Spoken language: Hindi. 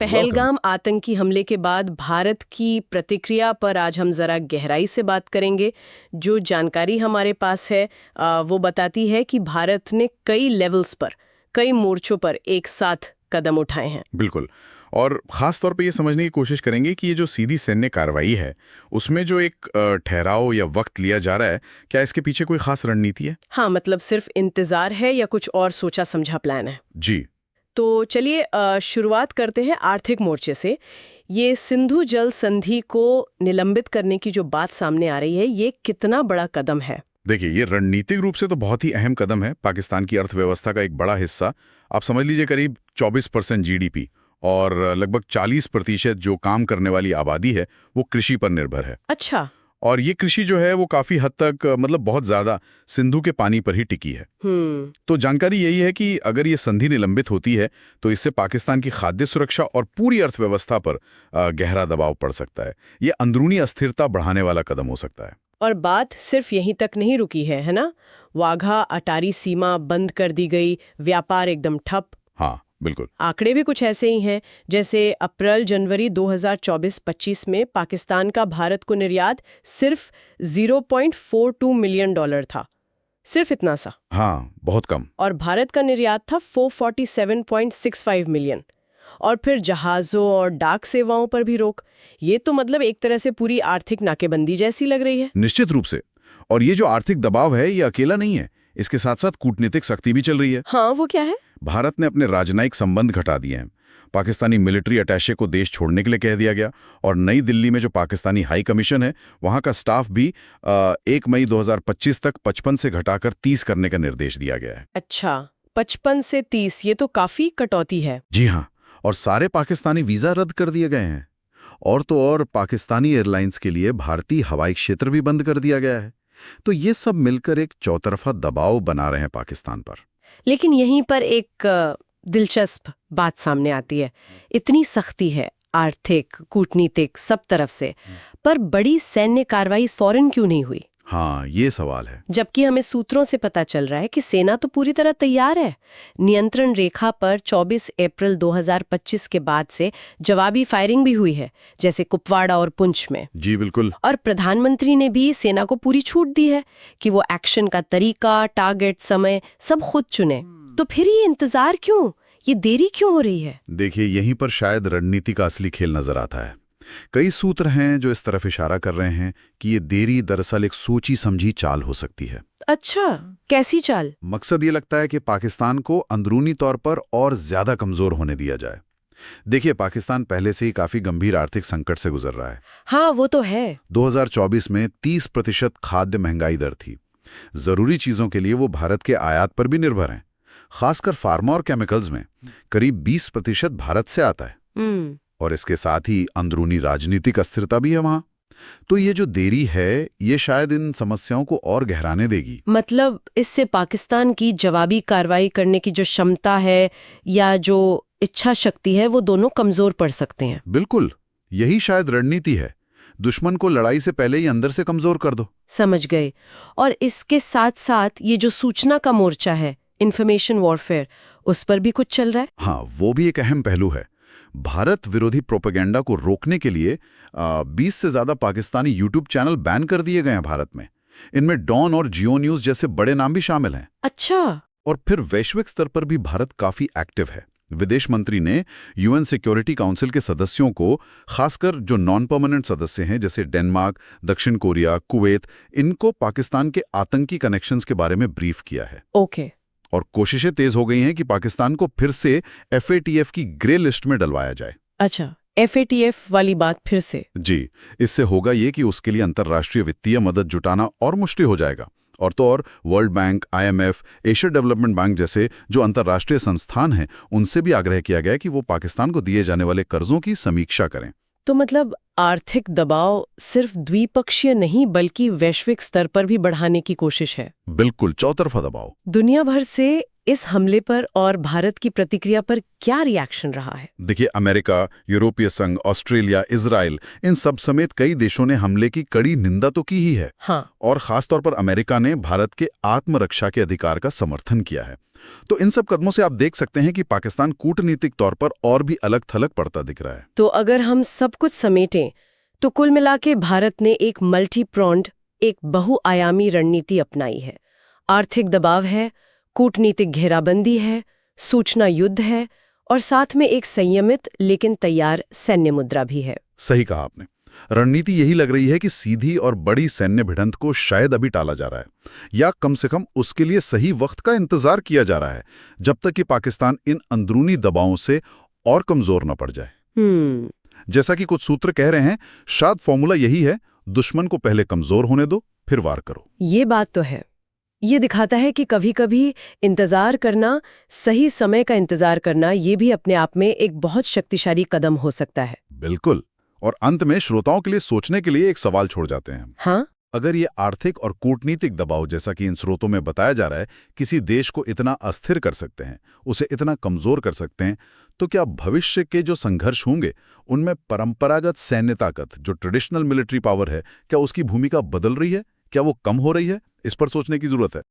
पहलगाम आतंकी हमले के बाद भारत की प्रतिक्रिया पर आज हम जरा गहराई से बात करेंगे। जो जानकारी हमारे पास है वो बताती है कि भारत ने कई लेवल्स पर, कई मोर्चों पर एक साथ कदम उठाए हैं। बिल्कुल। और खास तौर पे ये समझने की कोशिश करेंगे कि ये जो सीधी सैन्य कार्रवाई है उसमें जो एक ठहराव या वक्त लिया जा रहा है, क्या इसके पीछे कोई खास रणनीति है? हाँ, मतलब सिर्फ इंतजार है या कुछ और सोचा समझा प्लान है? जी, तो चलिए शुरुआत करते हैं आर्थिक मोर्चे से। ये सिंधु जल संधि को निलंबित करने की जो बात सामने आ रही है, ये कितना बड़ा कदम है? देखिए, ये रणनीतिक रूप से तो बहुत ही अहम कदम है। पाकिस्तान की अर्थव्यवस्था का एक बड़ा हिस्सा, आप समझ लीजिए करीब 24% जीडीपी और लगभग 40% जो काम करने वाली आबादी है वो कृषि पर निर्भर है। अच्छा। और ये कृषि जो है वो काफी हद तक मतलब बहुत ज्यादा सिंधु के पानी पर ही टिकी है। तो जानकारी यही है कि अगर ये संधि निलंबित होती है तो इससे पाकिस्तान की खाद्य सुरक्षा और पूरी अर्थव्यवस्था पर गहरा दबाव पड़ सकता है। ये अंदरूनी अस्थिरता बढ़ाने वाला कदम हो सकता है। और बात सिर्फ यहीं तक नहीं रुकी है ना? वाघा अटारी सीमा बंद कर दी गई, व्यापार एकदम ठप। हाँ, बिल्कुल। आंकड़े भी कुछ ऐसे ही हैं, जैसे अप्रैल जनवरी 2024-25 में पाकिस्तान का भारत को निर्यात सिर्फ $0.42 मिलियन था। सिर्फ इतना सा। हाँ, बहुत कम। और भारत का निर्यात था 447.65 मिलियन। और फिर जहाजों और डाक सेवाओं पर भी रोक। ये तो मतलब एक तरह से पूरी आर्थिक नाकेबंदी जैसी लग रही है। निश्चित रूप से। और ये जो आर्थिक दबाव है ये अकेला नहीं है, इसके साथ साथ कूटनीतिक सख्ती भी चल रही है। हाँ, वो क्या है? भारत ने अपने राजनयिक संबंध घटा दिए हैं। पाकिस्तानी मिलिट्री अटैचे को देश छोड़ने के लिए कह दिया गया और नई दिल्ली में जो पाकिस्तानी हाई कमीशन है वहां का स्टाफ भी 1 मई 2025 तक 55 से घटाकर 30 करने का निर्देश दिया गया है। अच्छा, 55 से 30, ये तो काफी कटौती है। जी हाँ, और सारे पाकिस्तानी वीजा रद्द कर दिए गए हैं। और तो और पाकिस्तानी एयरलाइंस के लिए भारतीय हवाई क्षेत्र भी बंद कर दिया गया है। तो ये सब मिलकर एक चौतरफा दबाव बना रहे हैं पाकिस्तान पर। लेकिन यहीं पर एक दिलचस्प बात सामने आती है। इतनी सख्ती है आर्थिक, कूटनीतिक, सब तरफ से, पर बड़ी सैन्य कार्रवाई फौरन क्यों नहीं हुई? हाँ, ये सवाल है। जबकि हमें सूत्रों से पता चल रहा है कि सेना तो पूरी तरह तैयार है। नियंत्रण रेखा पर 24 अप्रैल 2025 के बाद से जवाबी फायरिंग भी हुई है, जैसे कुपवाड़ा और पुंछ में। जी बिल्कुल। और प्रधानमंत्री ने भी सेना को पूरी छूट दी है कि वो एक्शन का तरीका, टारगेट, समय सब खुद चुने। तो फिर ये इंतजार क्यों? ये देरी क्यों हो रही है? देखिए, यहीं पर शायद रणनीति का असली खेल नजर आता है। कई सूत्र हैं जो इस तरफ इशारा कर रहे हैं कि ये देरी दरअसल एक सोची समझी चाल हो सकती है। अच्छा, कैसी चाल? मकसद ये लगता है कि पाकिस्तान को अंदरूनी तौर पर और ज्यादा कमजोर होने दिया जाए। देखिए, पाकिस्तान पहले से ही काफी गंभीर आर्थिक संकट से गुजर रहा है। हाँ, वो तो है। 2024 में 30% खाद्य महंगाई दर थी। जरूरी चीजों के लिए वो भारत के आयात पर भी निर्भर हैं। खासकर फार्मा और केमिकल्स में करीब 20% भारत से आता है। और इसके साथ ही अंदरूनी राजनीतिक अस्थिरता भी है वहां। तो ये जो देरी है ये शायद इन समस्याओं को और गहराने देगी। मतलब इससे पाकिस्तान की जवाबी कार्रवाई करने की जो क्षमता है या जो इच्छा शक्ति है वो दोनों कमजोर पड़ सकते हैं। बिल्कुल, यही शायद रणनीति है। दुश्मन को लड़ाई से पहले ही अंदर से कमजोर कर दो। समझ गए। और इसके साथ साथ ये जो सूचना का मोर्चा है, इंफॉर्मेशन वॉरफेयर, उस पर भी कुछ चल रहा है? हाँ, वो भी एक अहम पहलू है। भारत विरोधी प्रोपेगेंडा को रोकने के लिए 20 से ज्यादा पाकिस्तानी यूट्यूब चैनल बैन कर दिए गए हैं भारत में। इनमें डॉन और जियो न्यूज जैसे बड़े नाम भी शामिल हैं। अच्छा। और फिर वैश्विक स्तर पर भी भारत काफी एक्टिव है। विदेश मंत्री ने यूएन सिक्योरिटी काउंसिल के सदस्यों को, खासकर जो नॉन परमानेंट सदस्य हैं जैसे डेनमार्क, दक्षिण कोरिया, कुवैत, इनको पाकिस्तान के आतंकी कनेक्शंस के बारे में ब्रीफ किया है। ओके। और कोशिशें तेज हो गई हैं कि पाकिस्तान को फिर से FATF की ग्रे लिस्ट में डलवाया जाए। अच्छा, FATF वाली बात फिर से? जी, इससे होगा ये कि उसके लिए अंतर्राष्ट्रीय वित्तीय मदद जुटाना और मुश्किल हो जाएगा। और तो और world bank, IMF, Asia development bank जैसे जो अंतर्राष्ट्रीय संस्थान हैं उनसे भी आग्रह किया गया कि वो पाकिस्तान को दिए जाने वाले कर्जों की समीक्षा करें। तो मतलब आर्थिक दबाव सिर्फ द्विपक्षीय नहीं बल्कि वैश्विक स्तर पर भी बढ़ाने की कोशिश है। बिल्कुल, चौतरफा दबाव। दुनिया भर से इस हमले पर और भारत की प्रतिक्रिया पर क्या रिएक्शन रहा है? देखिए, अमेरिका, यूरोपीय संघ, ऑस्ट्रेलिया, इजराइल, इन सब समेत कई देशों ने हमले की कड़ी निंदा तो की ही है। हाँ। और खासतौर पर अमेरिका ने भारत के आत्मरक्षा के अधिकार का समर्थन किया है। तो इन सब कदमों से आप देख सकते हैं कि पाकिस्तान कूटनीतिक तौर पर और भी अलग थलग पड़ता दिख रहा है। तो अगर हम सब कुछ समेटें तो कुल मिला के भारत ने एक मल्टी प्रोन्ड, एक बहुआयामी रणनीति अपनाई है। आर्थिक दबाव है, कूटनीतिक घेराबंदी है, सूचना युद्ध है और साथ में एक संयमित लेकिन तैयार सैन्य मुद्रा भी है। सही कहा आपने। रणनीति यही लग रही है कि सीधी और बड़ी सैन्य भिड़ंत को शायद अभी टाला जा रहा है, या कम से कम उसके लिए सही वक्त का इंतजार किया जा रहा है, जब तक कि पाकिस्तान इन अंदरूनी दबावों से और कमजोर न पड़ जाए। जैसा कि कुछ सूत्र कह रहे हैं, शायद फॉर्मूला यही है, दुश्मन को पहले कमजोर होने दो, फिर वार करो। ये बात तो है। ये दिखाता है कि कभी-कभी इंतजार करना, सही समय का इंतजार करना, ये भी अपने आप में एक बहुत शक्तिशाली कदम हो सकता है। बिल्कुल। और अंत में श्रोताओं के लिए सोचने के लिए एक सवाल छोड़ जाते हैं। हाँ? अगर ये आर्थिक और कूटनीतिक दबाव, जैसा कि इन स्रोतों में बताया जा रहा है, किसी देश को इतना अस्थिर कर सकते हैं, उसे इतना कमजोर कर सकते हैं, तो क्या भविष्य के जो संघर्ष होंगे उनमें परंपरागत सैन्य ताकत, जो ट्रेडिशनल मिलिट्री पावर है, क्या उसकी भूमिका बदल रही है? क्या वो कम हो रही है? इस पर सोचने की जरूरत है।